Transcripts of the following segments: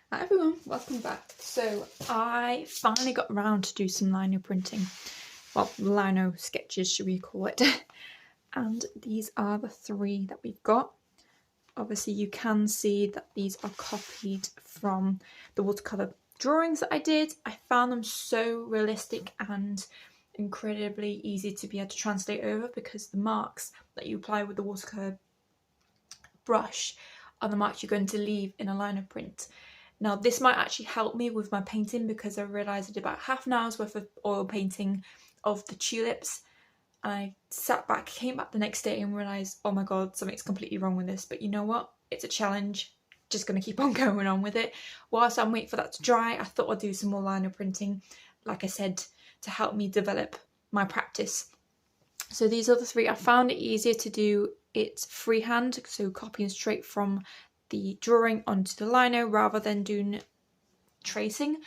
Hi everyone, welcome back. So I finally got around to do some lino printing. Well, lino sketches, should we call it. And these are the three that we've got. Obviously you can see that these are copied from the watercolour drawings that I did. I found them so realistic and incredibly easy to be able to translate over, because the marks that you apply with the watercolour brush are the marks you're going to leave in a lino print. Now this might actually help me with my painting, because I realised I did about half an hour's worth of oil painting of the tulips, and I sat back, came back the next day and realised, oh my god, something's completely wrong with this. But you know what? It's a challenge. Just going to keep on going on with it. Whilst I'm waiting for that to dry, I thought I'd do some more lino printing, like I said, to help me develop my practice. So these are the three. I found it easier to do it freehand, so copying straight from the drawing onto the lino rather than doing tracing,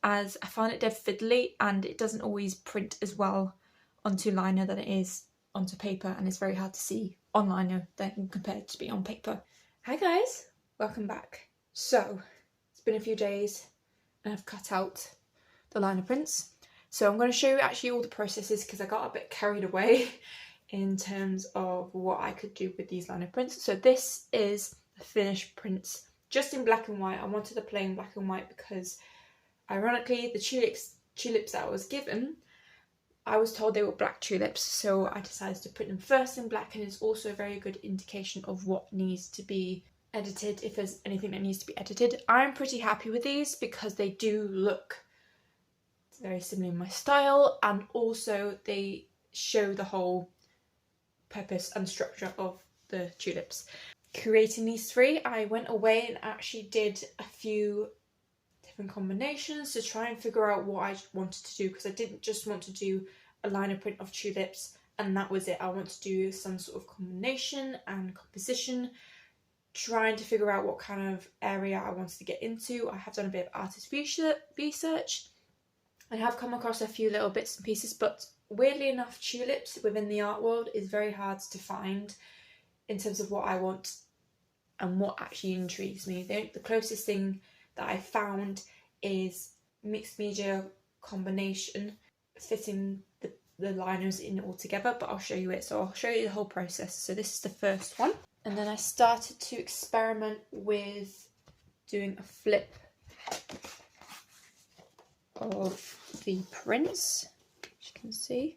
as I find it dead fiddly and it doesn't always print as well onto lino than it is onto paper, and it's very hard to see on lino than compared to be on paper. Hi guys, welcome back. So it's been a few days and I've cut out the lino prints. So I'm going to show you actually all the processes, because I got a bit carried away in terms of what I could do with these lino prints. So this is the finished prints, just in black and white. I wanted a plain black and white because, ironically, the tulips that I was given, I was told they were black tulips, so I decided to print them first in black, and it's also a very good indication of what needs to be edited, if there's anything that needs to be edited. I'm pretty happy with these because they do look very similar in my style, and also they show the whole purpose and structure of the tulips. Creating these three, I went away and actually did a few different combinations to try and figure out what I wanted to do, because I didn't just want to do a lino print of tulips and that was it. I want to do some sort of combination and composition, trying to figure out what kind of area I wanted to get into. I have done a bit of artist research. I have come across a few little bits and pieces, but weirdly enough, tulips within the art world is very hard to find in terms of what I want and what actually intrigues me. The closest thing that I found is mixed media combination, fitting the liners in all together, but I'll show you it. So I'll show you the whole process. So this is the first one. And then I started to experiment with doing a flip of the prints, as you can see.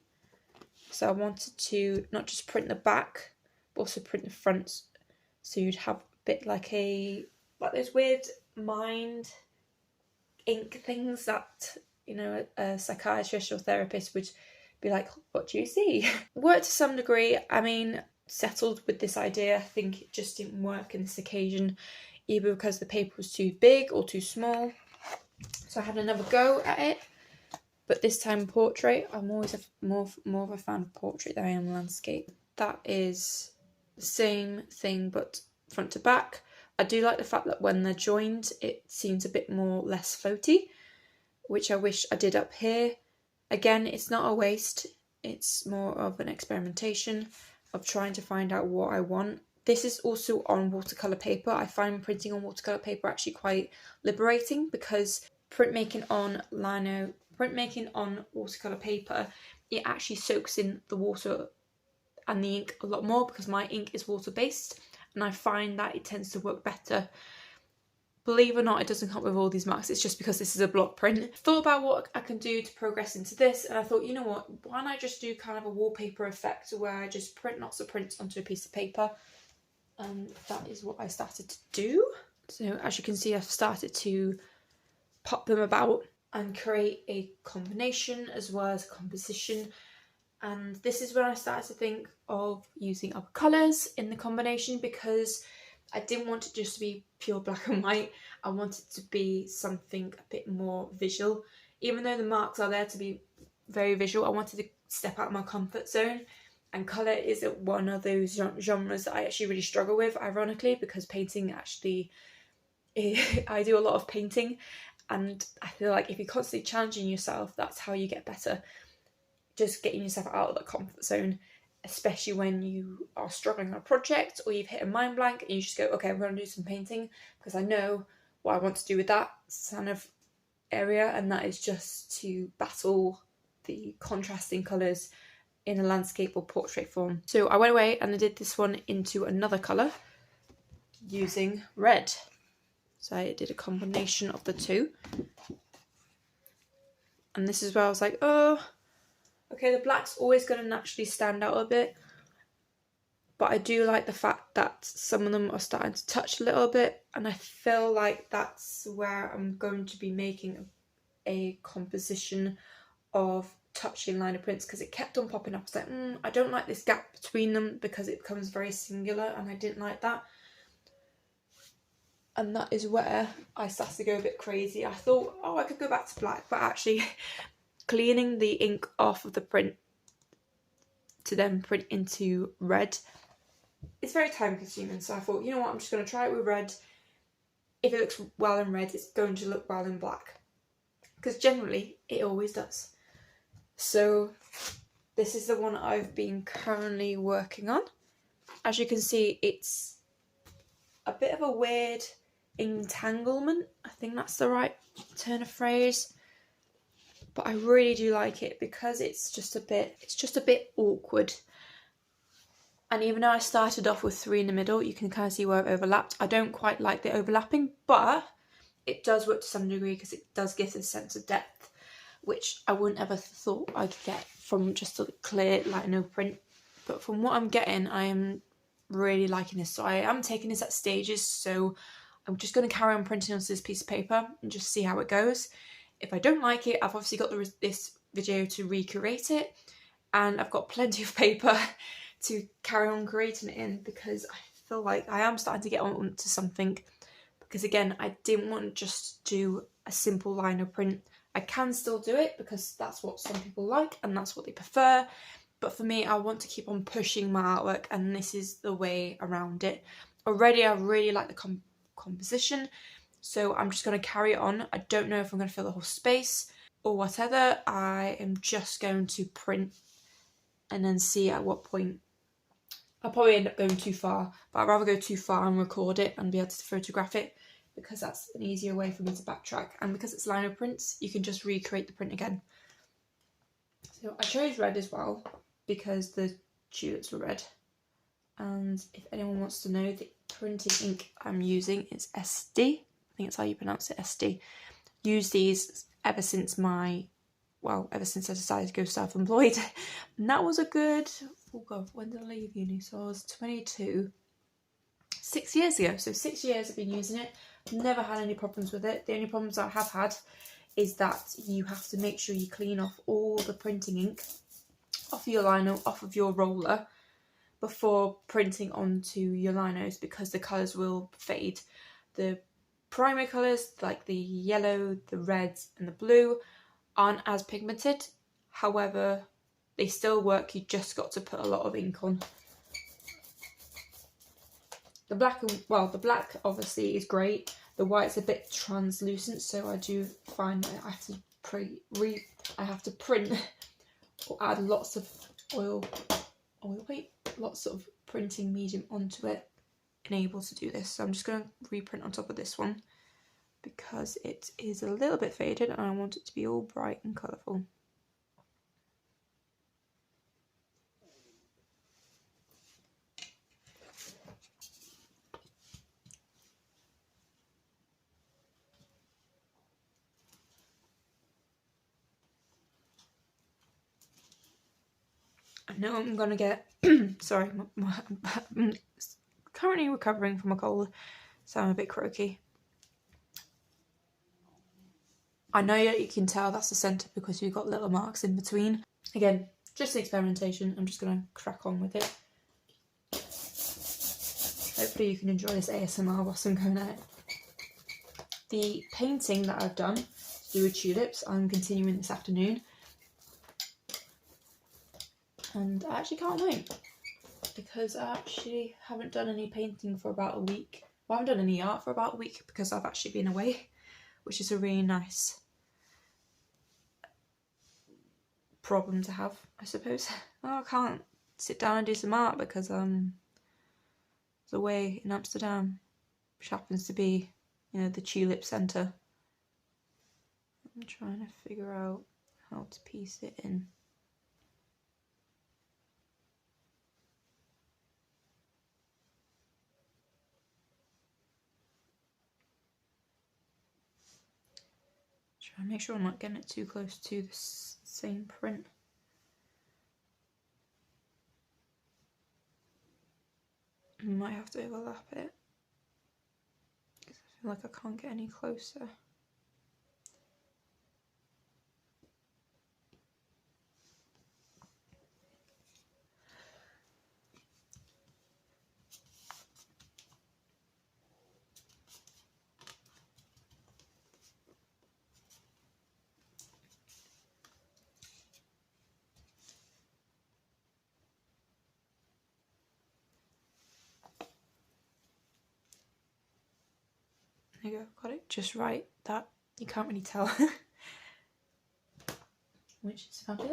So I wanted to not just print the back, but also print the front, so you'd have a bit like those weird mind ink things that, you know, a psychiatrist or therapist would be like, what do you see? Worked to some degree. I mean, settled with this idea. I think it just didn't work in this occasion, either because the paper was too big or too small. So I had another go at it, but this time portrait. I'm always more of a fan of portrait than I am landscape. That is the same thing, but front to back. I do like the fact that when they're joined, it seems a bit more less floaty, which I wish I did up here. Again, it's not a waste. It's more of an experimentation of trying to find out what I want. This is also on watercolour paper. I find printing on watercolour paper actually quite liberating, because printmaking on watercolour paper, it actually soaks in the water and the ink a lot more, because my ink is water based, and I find that it tends to work better. Believe it or not, it doesn't come with all these marks. It's just because this is a block print. Thought about what I can do to progress into this, and I thought, you know what, why don't I just do kind of a wallpaper effect where I just print lots of prints onto a piece of paper. And that is what I started to do. So as you can see, I've started to pop them about and create a combination as well as a composition. And this is when I started to think of using other colours in the combination, because I didn't want it just to be pure black and white. I wanted it to be something a bit more visual. Even though the marks are there to be very visual, I wanted to step out of my comfort zone. And colour is one of those genres that I actually really struggle with, ironically, because painting actually, I do a lot of painting, and I feel like if you're constantly challenging yourself, that's how you get better. Just getting yourself out of the comfort zone, especially when you are struggling on a project or you've hit a mind blank and you just go, okay, I'm going to do some painting, because I know what I want to do with that kind of area, and that is just to battle the contrasting colours in a landscape or portrait form. So I went away and I did this one into another colour using red. So I did a combination of the two. And this is where I was like, oh, okay, the black's always going to naturally stand out a bit. But I do like the fact that some of them are starting to touch a little bit. And I feel like that's where I'm going to be making a composition of touching liner prints, because it kept on popping up. It's like, I don't like this gap between them because it becomes very singular, and I didn't like that. And that is where I started to go a bit crazy. I thought, oh, I could go back to black, but actually cleaning the ink off of the print to then print into red, it's very time consuming. So I thought, you know what, I'm just going to try it with red. If it looks well in red, it's going to look well in black, because generally it always does. So this is the one I've been currently working on. As you can see, it's a bit of a weird entanglement. I think that's the right turn of phrase. But I really do like it because it's just a bit awkward. And even though I started off with 3 in the middle, you can kind of see where I've overlapped. I don't quite like the overlapping, but it does work to some degree because it does give a sense of depth, which I wouldn't ever thought I could get from just a clear lino print. But from what I'm getting, I am really liking this. So I am taking this at stages, so I'm just going to carry on printing onto this piece of paper and just see how it goes. If I don't like it, I've obviously got this video to recreate it, and I've got plenty of paper to carry on creating it in, because I feel like I am starting to get on to something. Because again, I didn't want to just do a simple lino print. I can still do it because that's what some people like and that's what they prefer. But for me, I want to keep on pushing my artwork, and this is the way around it. Already, I really like the composition, so I'm just going to carry it on. I don't know if I'm going to fill the whole space or whatever. I am just going to print and then see at what point. I'll probably end up going too far, but I'd rather go too far and record it and be able to photograph it, because that's an easier way for me to backtrack. And because it's lino prints, you can just recreate the print again. So I chose red as well because the tulips were red. And if anyone wants to know, the printing ink I'm using is SD. I think that's how you pronounce it, SD. Used these ever since I decided to go self-employed. And that was a good, oh god, when did I leave uni? So I was 22. 6 years ago. So 6 years I've been using it. Never had any problems with it. The only problems I have had is that you have to make sure you clean off all the printing ink off your lino, off of your roller, before printing onto your linos, because the colours will fade. The primary colours, like the yellow, the red and the blue, aren't as pigmented. However, they still work. You just got to put a lot of ink on. The black obviously is great. The white's a bit translucent, so I do find that I have to print or add lots of lots of printing medium onto it and able to do this. So I'm just going to reprint on top of this one because it is a little bit faded and I want it to be all bright and colourful. I know I'm gonna get sorry, I'm currently recovering from a cold, so I'm a bit croaky. I know that you can tell that's the centre because you've got little marks in between. Again, just an experimentation. I'm just gonna crack on with it. Hopefully you can enjoy this ASMR whilst I'm going at it. The painting that I've done to do with tulips, I'm continuing this afternoon. And I actually can't wait, because I actually haven't done any painting for about a week. Well, I haven't done any art for about a week because I've actually been away, which is a really nice problem to have, I suppose. Oh, I can't sit down and do some art because I was away in Amsterdam, which happens to be you know, the tulip centre. I'm trying to figure out how to piece it in. Try and make sure I'm not getting it too close to the same print. I might have to overlap it because I feel like I can't get any closer. There you go, got it just right. That you can't really tell, which is fabulous.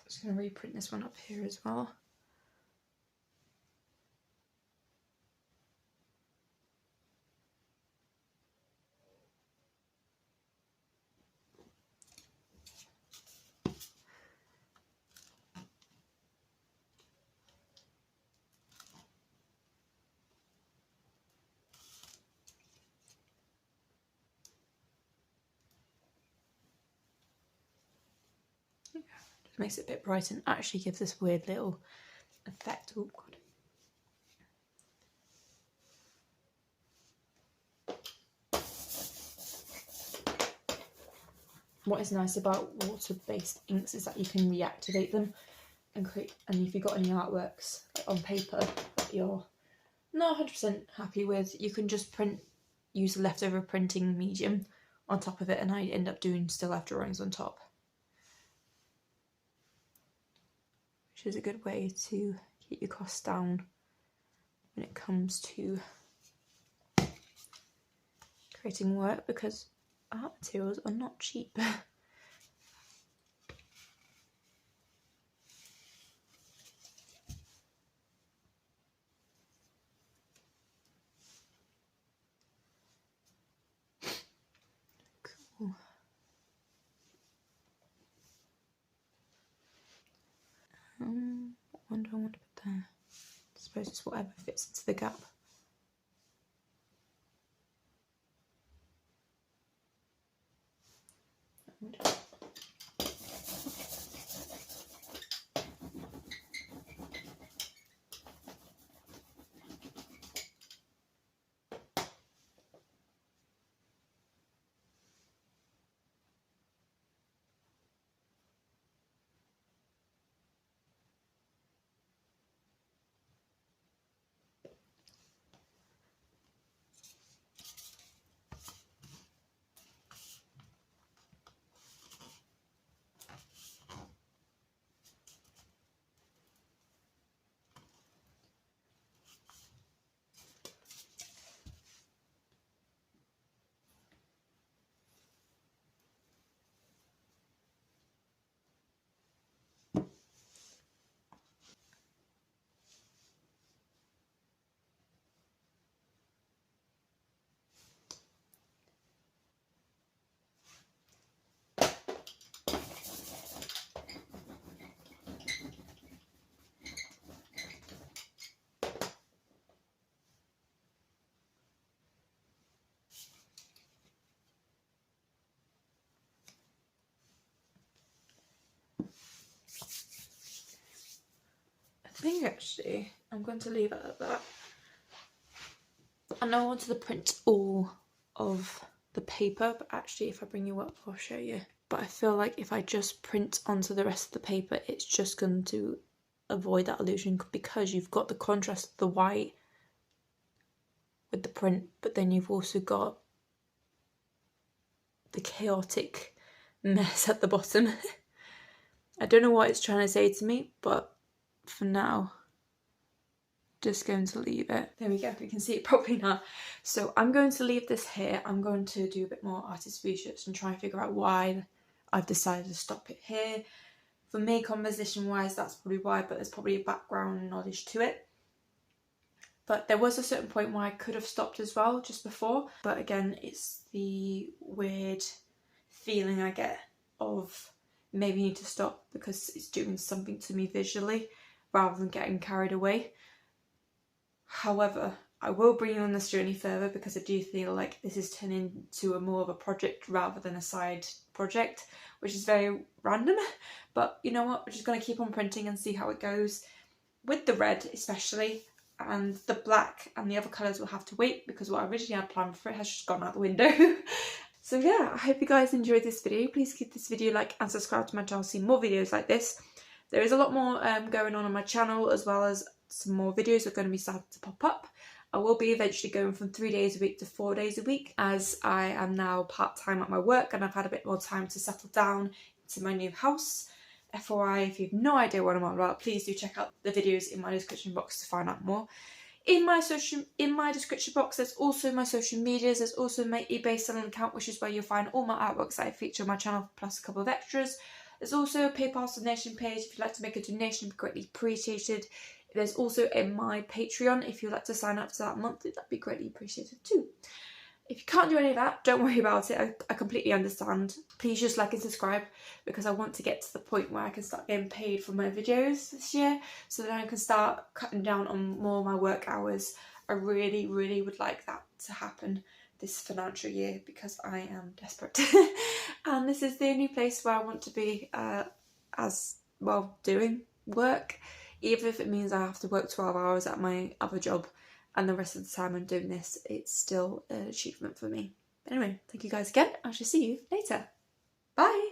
Just going to reprint this one up here as well. Just makes it a bit bright and actually gives this weird little effect. Oh god. What is nice about water-based inks is that you can reactivate them and create, and if you've got any artworks on paper that you're not 100% happy with, you can just use the leftover printing medium on top of it, and I end up doing still life drawings on top, which is a good way to keep your costs down when it comes to creating work, because art materials are not cheap. Cool. What one do I want to put there? I suppose it's whatever fits into the gap. I think actually I'm going to leave it at that. I know I wanted to print all of the paper, but actually if I bring you up I'll show you. But I feel like if I just print onto the rest of the paper, it's just going to avoid that illusion, because you've got the contrast of the white with the print, but then you've also got the chaotic mess at the bottom. I don't know what it's trying to say to me, but for now, just going to leave it. There we go, we can see it properly now. So I'm going to leave this here. I'm going to do a bit more artist research and try and figure out why I've decided to stop it here. For me, composition wise, that's probably why, but there's probably a background knowledge to it. But there was a certain point where I could have stopped as well, just before. But again, it's the weird feeling I get of maybe need to stop because it's doing something to me visually rather than getting carried away. However, I will bring you on this journey further because I do feel like this is turning into more of a project rather than a side project, which is very random. But you know what? We're just going to keep on printing and see how it goes. With the red especially, and the black and the other colours will have to wait because what I originally had planned for it has just gone out the window. So yeah, I hope you guys enjoyed this video. Please give this video a like and subscribe to my channel to see more videos like this. There is a lot more going on my channel, as well as some more videos are going to be starting to pop up. I will be eventually going from 3 days a week to 4 days a week, as I am now part-time at my work and I've had a bit more time to settle down into my new house. FYI, if you have no idea what I'm on about, please do check out the videos in my description box to find out more. In my description box, there's also my social medias. There's also my eBay selling account, which is where you'll find all my artworks that I feature on my channel, plus a couple of extras. There's also a PayPal donation page. If you'd like to make a donation, it'd be greatly appreciated. There's also my Patreon. If you'd like to sign up to that monthly, that'd be greatly appreciated too. If you can't do any of that, don't worry about it. I completely understand. Please just like and subscribe because I want to get to the point where I can start getting paid for my videos this year, so that I can start cutting down on more of my work hours. I really, really would like that to happen this financial year because I am desperate. And this is the only place where I want to be as well doing work, even if it means I have to work 12 hours at my other job. And the rest of the time I'm doing this, it's still an achievement for me. Anyway, thank you guys again. I shall see you later. Bye!